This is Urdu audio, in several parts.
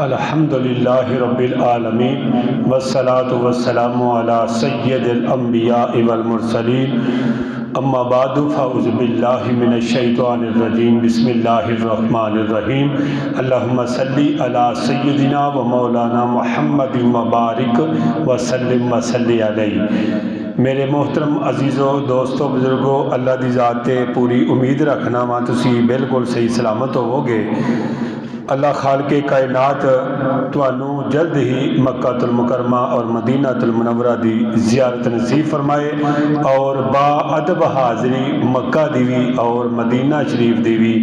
الحمد للہ رب العالمین والصلاة والسلام علی سید الانبیاء والمرسلین اما بعد فاعوذ باللہ من الشیطان الرجیم بسم اللہ الرحمن الرحیم اللہم صلی علی سیدنا و مولانا محمد مبارک وسلم وصلی علیہ۔ میرے محترم عزیزو دوستو بزرگو، اللہ دی ذات تے پوری امید رکھنا وا تسی بالکل صحیح سلامت ہوو گے۔ اللہ خالق کائنات تانوں جلد ہی مکہ المکرمہ اور مدینہ المنورہ دی زیارت نصیب فرمائے اور با ادب حاضری مکہ دی وی اور مدینہ شریف دی وی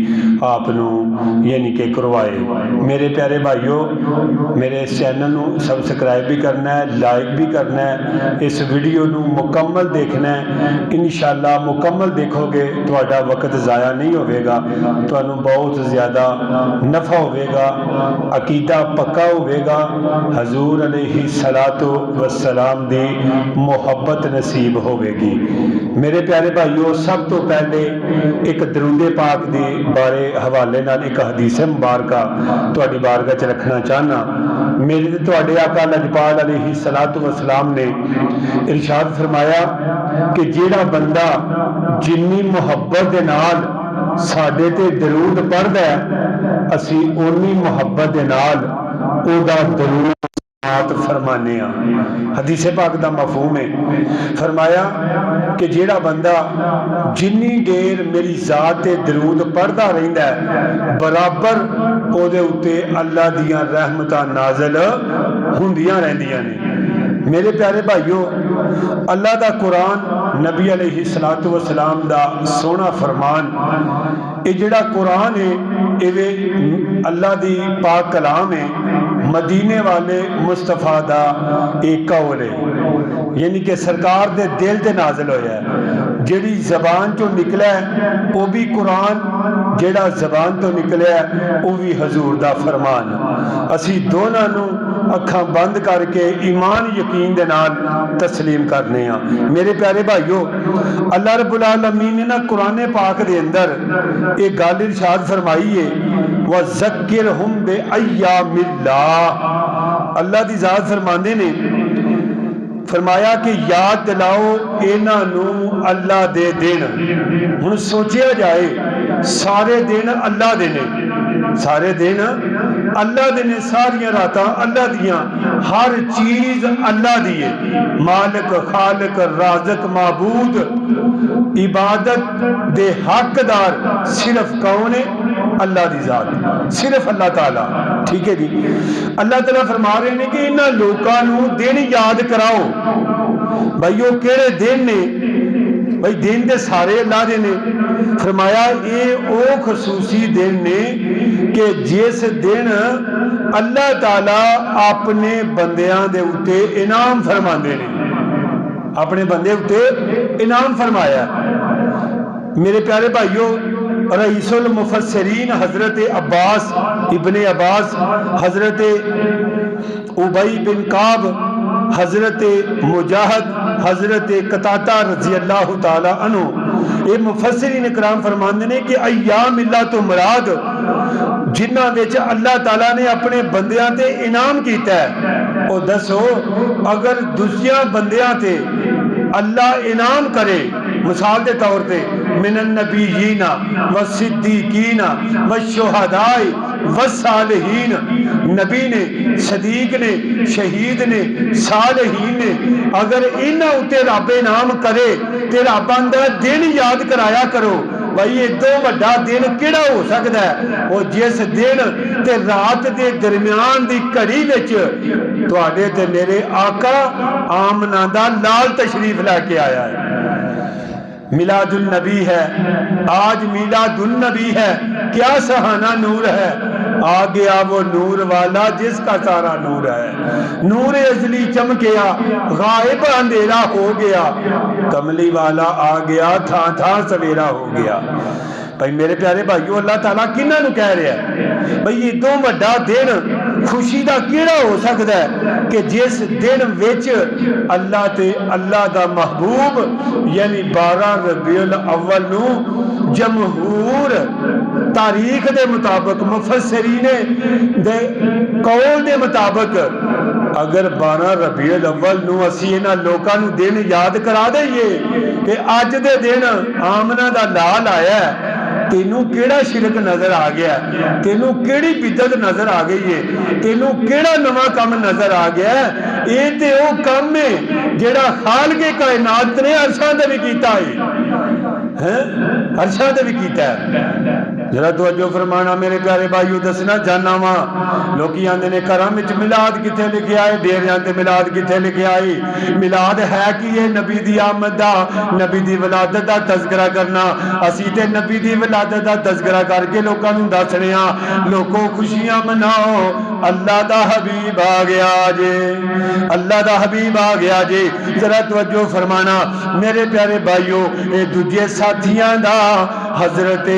آپ نو یعنی کہ کروائے۔ میرے پیارے بھائیو، میرے اس چینل نو سبسکرائب بھی کرنا ہے، لائک بھی کرنا ہے، اس ویڈیو نو مکمل دیکھنا ہے۔ انشاءاللہ مکمل دیکھو گے تہاڈا وقت ضائع نہیں ہوئے گا، تانوں بہت زیادہ نفع ہوئے گا، عقیدہ پکا ہوئے گا، حضور علیہ الصلوۃ والسلام دی محبت نصیب ہوئے گی۔ میرے پیارے بھائیو، سب تو پہلے ایک درود پاک دی بارے حوالے نال ایک حدیث مبارکہ تہاڈی بارگاہ چ رکھنا چاہنا۔ میرے تہاڈے آقا لجپال علیہ الصلوۃ والسلام نے ارشاد فرمایا کہ جیڑا بندہ جنی محبت دے نال ساڈے تے درود پڑھدا ہے، اسی اونی محبت دے نال او دا درود فرمانے ہاں۔ حدیث پاک دا مفہوم ہے، فرمایا کہ جیڑا بندہ جنی دیر میری ذات تے درود پڑھدا رہندا ہے، برابر او دے اُتے اللہ دیاں رحمتاں نازل ہوندیاں رہندیاں نے۔ میرے پیارے بھائیو، اللہ دا قرآن، نبی علیہ الصلوۃ والسلام دا سونا فرمان، یہ جڑا قرآن ہے یہ اللہ دی پاک کلام ہے، مدینے والے مصطفیٰ دا ایک قول ہے، یعنی کہ سرکار دے دل تے نازل ہویا ہے۔ جڑی زبان چوں نکلا ہے وہ بھی قرآن، جڑا زبان تو نکلیا ہے وہ بھی حضور دا فرمان۔ اسی دونوں نو اکھاں بند کر کے ایمان یقین دے نال تسلیم کرنے ہاں۔ میرے پیارے بھائیو، اللہ رب العالمین نے نا قرآن پاک دے اندر ایک گل ارشاد فرمائی ہے، وَذَكِّرْهُمْ بِأَيَّامِ اللَّهِ۔ اللہ دی ذات فرماندے نے، فرمایا کہ یاد دلاؤ انہاں نو اللہ دے دن۔ ہن سوچیا جائے، سارے دن اللہ دے نے، سارے دن اللہ دے نے، ساریاں راتاں اللہ دیاں، ہر چیز اللہ دی ہے۔ مالک، خالق، رازق، معبود، عبادت دے حقدار صرف کون ہے؟ اللہ دی ذات، صرف اللہ تعالیٰ۔ ٹھیک ہے جی، اللہ تعالیٰ فرما رہے ہیں کہ انہاں لوکاں نو دن یاد کراؤ۔ بھائیو کیڑے دن نے؟ بھائی دن دے سارے اللہ دے نے۔ فرمایا یہ او خصوصی دن نے کہ جس دن اللہ تعالیٰ اپنے بندیاں دے اُتے انعام فرماندے نے، اپنے بندے اُتے انعام فرمایا۔ میرے پیارے بھائیو، رئیس المفسرین حضرت عباس ابن عباس، حضرت ابی بن کعب، حضرت مجاہد، حضرت قتادہ رضی اللہ تعالی عنہ، یہ مفسرین اکرام فرماندے نے کہ ایام اللہ تو مراد جنہ وچ اللہ تعالیٰ نے اپنے بندیاں تے انعام کیتا ہے۔ او دسو اگر دوسریاں بندیاں تے اللہ انعام کرے، مثال دے طور پہ من النبیین والصدیقین والشہداء والصالحین، نبی نے، صدیق نے، شہید نے، صالحین نے، اگر انہاں اُتے رب انعام کرے تے رب آندا دن یاد کرایا کرو۔ بھائی ادوں وڈا دن کیڑا ہو سکتا ہے؟ وہ جس دن تے رات دے درمیان دی گھڑی وچ تواڈے تے میرے آقا آمنہ دا لال تشریف لے کے آیا ہے۔ میلاد النبی ہے، آج میلاد النبی ہے، کیا سہانا نور ہے، آ گیا وہ نور والا جس کا سارا نور ہے۔ نور ازلی چمکیا، غائب اندھیرا ہو گیا، کملی والا آ گیا، تھا تھا سویرا ہو گیا۔ بھائی میرے پیارے بھائیو، اللہ تعالیٰ کنہاں نو کہہ رہا ہے؟ بھائی یہ دو وڈا دن خوشی دا کیڑا ہو سکتا ہے کہ جس دن وچ اللہ تے اللہ دا محبوب یعنی 12 ربیع الاول نو جمہور تاریخ دے مطابق مفسرین دے قول دے مطابق اگر 12 ربیع الاول نو اسی انہاں لوکاں نو دن یاد کرا دئیے کہ اج دے دن آمنہ دا لال آیا ہے، تینوں کیڑا شرک نظر آ گیا ہے، تینوں کیڑی بدعت نظر آ گئی ہے، تینوں کیڑا نواں کام نظر آ گیا ہے؟ اے تے او کام ہے جیڑا خالق کائنات نے عرشاں تے بھی کیتا ہے، عرشاں تے بھی کیتا ہے۔ ذرا توجہ فرمانا میرے پیارے بھائیو، دسنا چاہنا وا لوکی آندے نے گھراں وچ میلاد کتے لکھیا ہے، ڈیریاں تے میلاد کتے لکھیا ہے؟ میلاد ہے کی ہے؟ نبی دی آمد دا، نبی دی ولادت دا تذکرہ کرنا۔ اسی تے نبی دی ولادت دا تذکرہ کر کے لوکاں نوں دس رہے ہاں لوکو خوشیاں مناؤ، اللہ دا حبیب آ گیا جے، اللہ دا حبیب آ گیا جے۔ ذرا توجہ فرمانا میرے پیارے بھائیو، اے دوجے ساتھیاں دا حضرت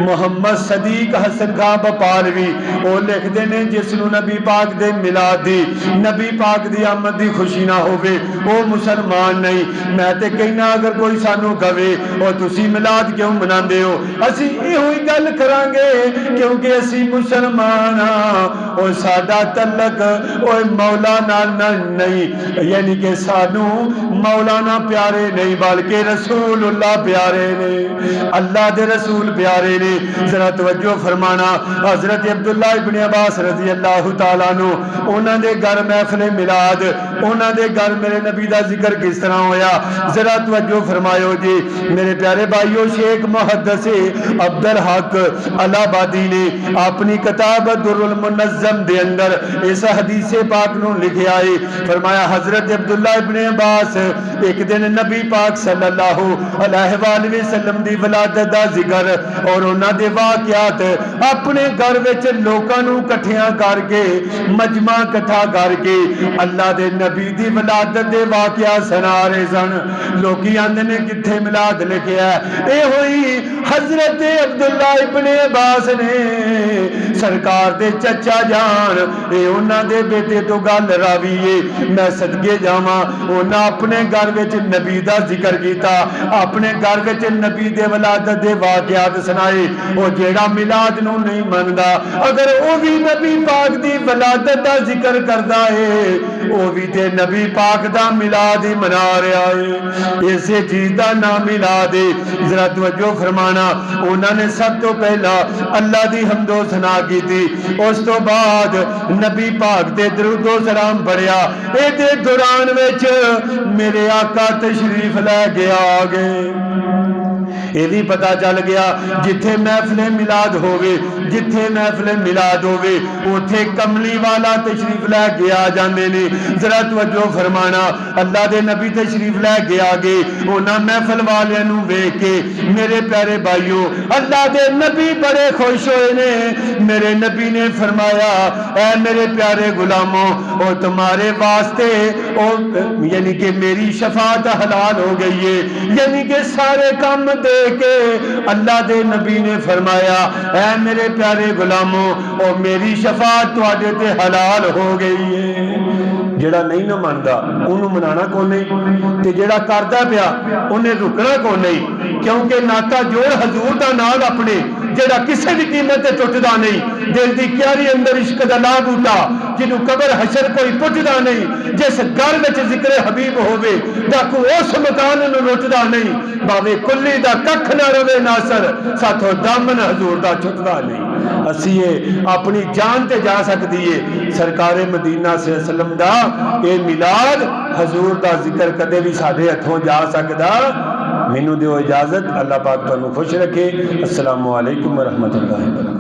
محمد صدیق حسن خان بپالوی او لکھ دے نے جس نو نبی پاک دے میلاد دی، نبی پاک دی آمد دی خوشی نہ ہووے او مسلمان نہیں۔ میں تے کہنا اگر کوئی سانو کہے او تسی میلاد کیوں مناندے ہو، اسی ایہی گل کران گے کیونکہ اسی مسلمان ہاں، او ساڈا تعلق او مولا نال نہیں، یعنی کہ سانو مولانا پیارے نہیں بلکہ رسول اللہ پیارے نے، اللہ دے رسول پیارے نے۔ ذرا توجہ فرمانا حضرت عبداللہ ابن عباس رضی اللہ تعالیٰ عنہ انہاں دے گھر محفل میلاد، انہاں دے گھر میرے نبی دا ذکر کس طرح ہویا؟ ذرا توجہ فرمایو جی میرے پیارے بھائیو، شیخ محدث عبدالحق الہبادی نے اپنی کتاب در المنظم دے اندر اس حدیث پاک نو لکھیا ہے، فرمایا حضرت عبداللہ ابن عباس ایک دن نبی پاک صلی اللہ علیہ وآلہ وسلم دی ولادت دا ذکر اور انہاں دے واقعات اپنے گھر وچ لوکاں نوں کٹھیاں کر کے مجمع کٹھا کر کے اللہ دے نبی دی ولادت دے واقعات سنا رہے سن۔ لوکی آندے نے کتھے میلاد لکھیا ہے؟ اے ہوئی حضرت عبداللہ ابن عباس نے سرکار دے چچا جان اے انہاں دے بیٹے تو گل راوی ہے، میں صدقے جاواں انہاں اپنے گھر وچ نبی دا ذکر کیتا، اپنے گھر وچ نبی دے ولادت دے واقعات سنائے۔ او جیڑا میلاد نو نہیں مندا اگر او بھی نبی پاک دی ولادت دا ذکر کردا ہے او بھی تے نبی پاک دا میلاد ہی منا رہا ہے، اسے چیز دا نام میلاد ہے۔ ذرا توجہ فرمانا انہاں نے سب تو پہلا اللہ دی حمد و ثنا کی تھی، اس تو بعد نبی پاک دے درود و سلام پڑھیا، اے دے دوران وچ میرے آقا تشریف لے کے آ گئے۔ یہ بھی پتا چل گیا جتھے محفل میلاد ہوئے، جتھے محفل میلاد ہوئے اوتھے کملی والا تشریف لے کے آ جاندے نے۔ ذرا توجہ فرمانا اللہ دے نبی تشریف لے کے آ گئے، انہاں محفل والے نو ویکھ کے میرے پیارے بھائیو اللہ دے نبی بڑے خوش ہوئے نے۔ میرے نبی نے فرمایا اے میرے پیارے غلاموں او تمہارے واسطے او یعنی کہ میری شفاعت حلال ہو گئی ہے، یعنی کہ سارے کام دے کے اللہ دے نبی نے فرمایا اے میرے پیارے غلاموں او میری شفاعت تواڈے تے حلال ہو گئی ہے۔ جڑا نہیں نہ ماندا انہوں منانا کو نہیں، تے جڑا کردا پیا انہیں رکنا کو نہیں، کیونکہ ناتا جوڑ حضور دا نال اپنے جڑا کسے بھی قیمت تے ٹوٹدا نہیں، دل دی کیاری اندر عشق دا لا بوٹا جنوں قبر حشر کوئی پٹدا نہیں، جس گھر وچ ذکر حبیب ہووے ڈاکو اس مکان نوں لٹدا نہیں، باوے کلی دا ککھ نہ رہے ناصر ساتھوں دامن حضور دا چھٹدا نہیں۔ اسی اپنی جان تے جا سکتی ہے سرکار مدینہ صلی اللہ علیہ وسلم دا اے میلاد حضور دا ذکر کدے بھی ساڈے ہتھوں جا سکدا۔ مینوں دیو اجازت، اللہ پاک تانوں خوش رکھے۔ السلام علیکم ورحمۃ اللہ وبرکاتہ۔